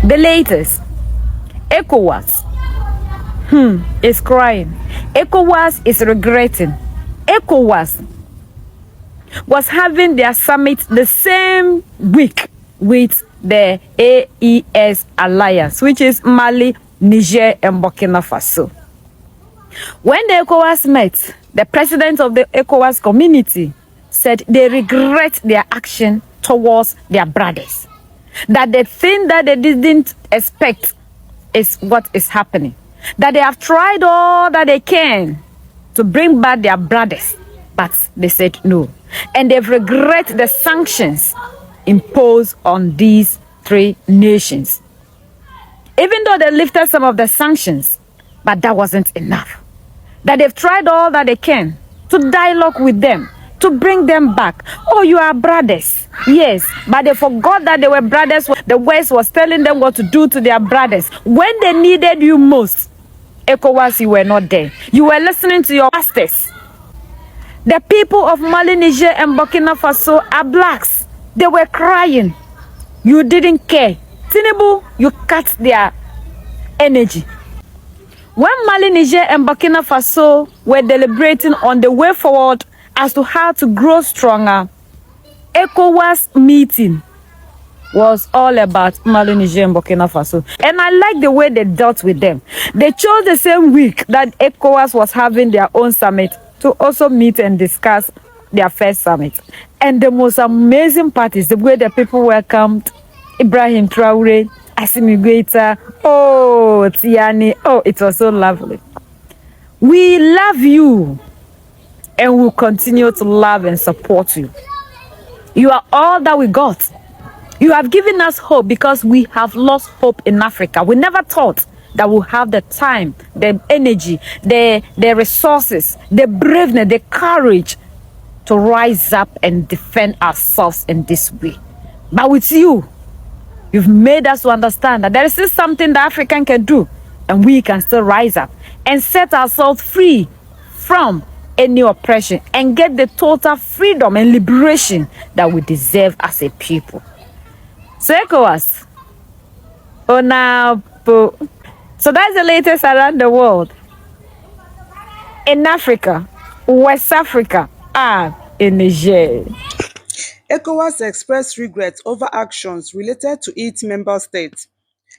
The latest, ECOWAS is crying. ECOWAS is regretting. ECOWAS was having their summit the same week with the AES alliance, which is Mali, Niger, and Burkina Faso. When the ECOWAS met, the president of the ECOWAS community said they regret their action towards their brothers. That the thing that they didn't expect is what is happening. That they have tried all that they can to bring back their brothers, but they said no. And they've regret the sanctions imposed on these three nations. Even though they lifted some of the sanctions, but that wasn't enough. That they've tried all that they can to dialogue with them, to bring them back. Oh, you are brothers. Yes, but they forgot that they were brothers. The West was telling them what to do to their brothers. When they needed you most, ECOWAS, you were not there. You were listening to your pastors. The people of Mali, Niger, and Burkina Faso are blacks. They were crying. You didn't care. Tinubu, you cut their energy. When Mali, Niger, and Burkina Faso were deliberating on the way forward as to how to grow stronger, ECOWAS meeting was all about Mali, Niger, and Burkina Faso. And I like the way they dealt with them. They chose the same week that ECOWAS was having their own summit to also meet and discuss their first summit. And the most amazing part is the way the people welcomed Ibrahim Traore, Assimi Goita, oh, Tiani, oh, it was so lovely. We love you and we'll continue to love and support you. You are all that we got. You have given us hope because we have lost hope in Africa. We never thought that we'll have the time, the energy, the resources, the braveness, the courage to rise up and defend ourselves in this way. But with you, you've made us to understand that there is still something that African can do, and we can still rise up and set ourselves free from any oppression and get the total freedom and liberation that we deserve as a people. So ECOWAS, Onapo. So that's the latest around the world. In Africa, West Africa, and in Niger. ECOWAS expressed regret over actions related to its member states.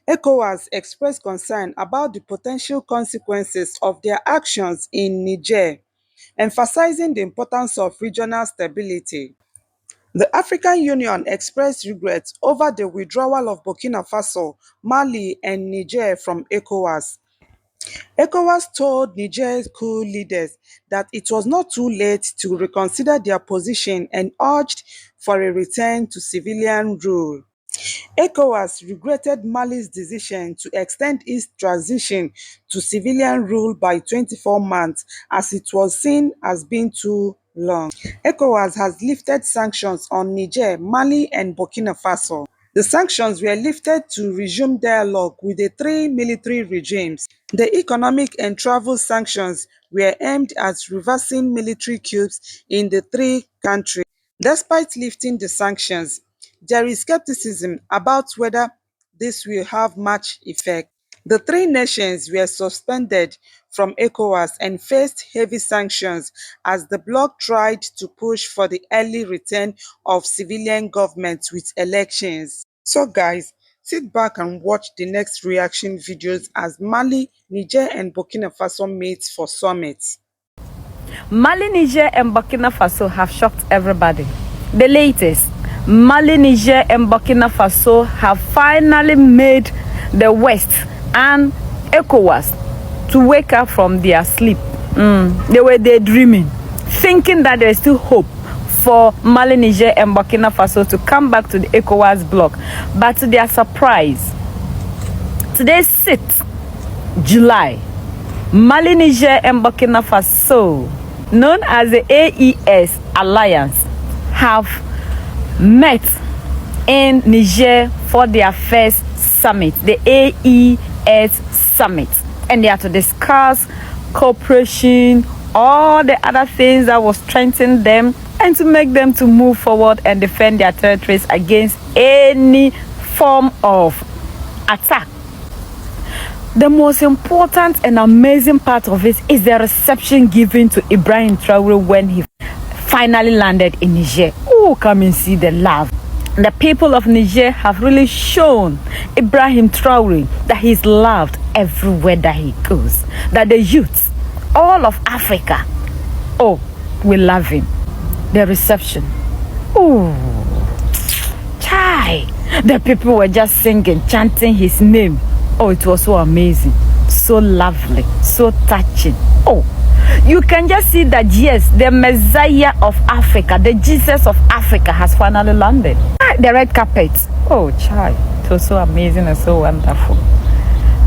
ECOWAS expressed concern about the potential consequences of their actions in Niger, emphasizing the importance of regional stability. The African Union expressed regret over the withdrawal of Burkina Faso, Mali, and Niger from ECOWAS. ECOWAS told Niger's coup leaders that it was not too late to reconsider their position and urged for a return to civilian rule. ECOWAS regretted Mali's decision to extend its transition to civilian rule by 24 months as it was seen as being too long. ECOWAS has lifted sanctions on Niger, Mali, and Burkina Faso. The sanctions were lifted to resume dialogue with the three military regimes. The economic and travel sanctions were aimed at reversing military coups in the three countries. Despite lifting the sanctions, there is skepticism about whether this will have much effect. The three nations were suspended from ECOWAS and faced heavy sanctions as the bloc tried to push for the early return of civilian governments with elections. So guys, sit back and watch the next reaction videos as Mali, Niger, and Burkina Faso meet for summits. Mali, Niger, and Burkina Faso have shocked everybody. The latest, Mali, Niger, and Burkina Faso have finally made the West and ECOWAS to wake up from their sleep. They were daydreaming, thinking that there is still hope for Mali, Niger, and Burkina Faso to come back to the ECOWAS bloc. But to their surprise, today 6th July, Mali, Niger, and Burkina Faso, known as the AES Alliance, have met in Niger for their first summit, the AES Summit. And they are to discuss cooperation, all the other things that will strengthen them and to make them to move forward and defend their territories against any form of attack. The most important and amazing part of it is the reception given to Ibrahim Traore when he finally landed in Niger. Oh, come and see the love. The people of Niger have really shown Ibrahim Traore that he's loved everywhere that he goes. That the youth, all of Africa, oh, we love him. The reception. Oh, chai. The people were just singing, chanting his name. Oh, it was so amazing, so lovely, so touching. Oh, you can just see that, yes, the Messiah of Africa, the Jesus of Africa has finally landed. The red carpet. Oh, child, it was so amazing and so wonderful.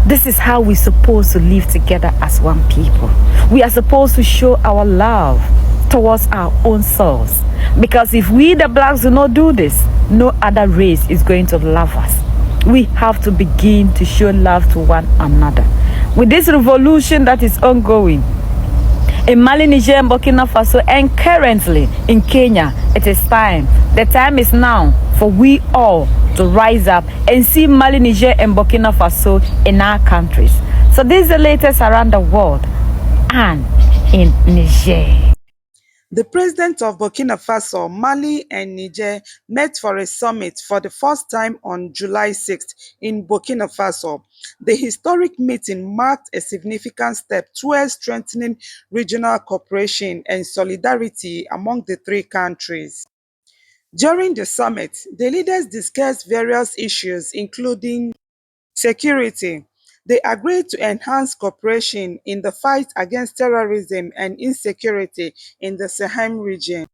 This is how we're supposed to live together as one people. We are supposed to show our love towards our own selves. Because if we, the blacks, do not do this, no other race is going to love us. We have to begin to show love to one another. With this revolution that is ongoing in Mali, Niger, and Burkina Faso, and currently in Kenya, it is time. The time is now for we all to rise up and see Mali, Niger, and Burkina Faso in our countries. So this is the latest around the world and in Niger. The president of Burkina Faso, Mali, and Niger met for a summit for the first time on July 6th in Burkina Faso. The historic meeting marked a significant step towards strengthening regional cooperation and solidarity among the three countries. During the summit, the leaders discussed various issues, including security. They agreed to enhance cooperation in the fight against terrorism and insecurity in the Sahel region.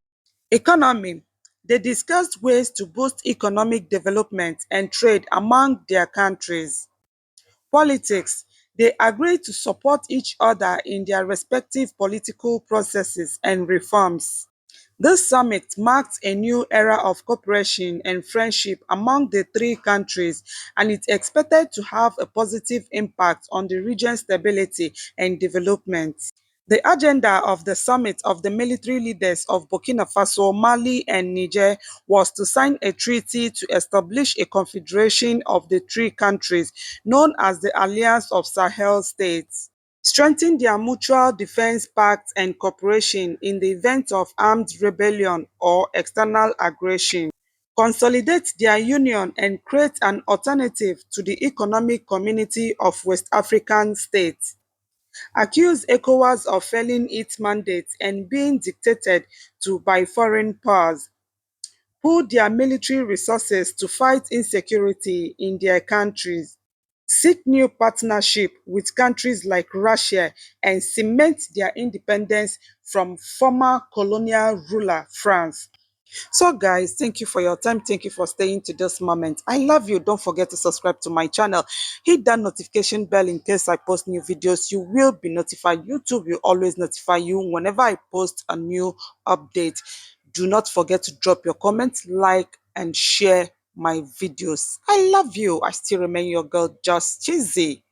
Economy. They discussed ways to boost economic development and trade among their countries. Politics. They agreed to support each other in their respective political processes and reforms. This summit marked a new era of cooperation and friendship among the three countries, and it's expected to have a positive impact on the region's stability and development. The agenda of the summit of the military leaders of Burkina Faso, Mali, and Niger was to sign a treaty to establish a confederation of the three countries known as the Alliance of Sahel States, strengthen their mutual defense pact and cooperation in the event of armed rebellion or external aggression, consolidate their union and create an alternative to the Economic Community of West African States, accuse Ecowas of failing its mandate and being dictated to by foreign powers, pool their military resources to fight insecurity in their countries, seek new partnership with countries like Russia, and cement their independence from former colonial ruler France. So guys, thank you for your time. Thank you for staying to this moment. I love you. Don't forget to subscribe to my channel. Hit that notification bell in case I post new videos. You will be notified. YouTube will always notify you whenever I post a new update. Do not forget to drop your comments, like, and share my videos. I love you. I still remain your girl, Just Cheesy.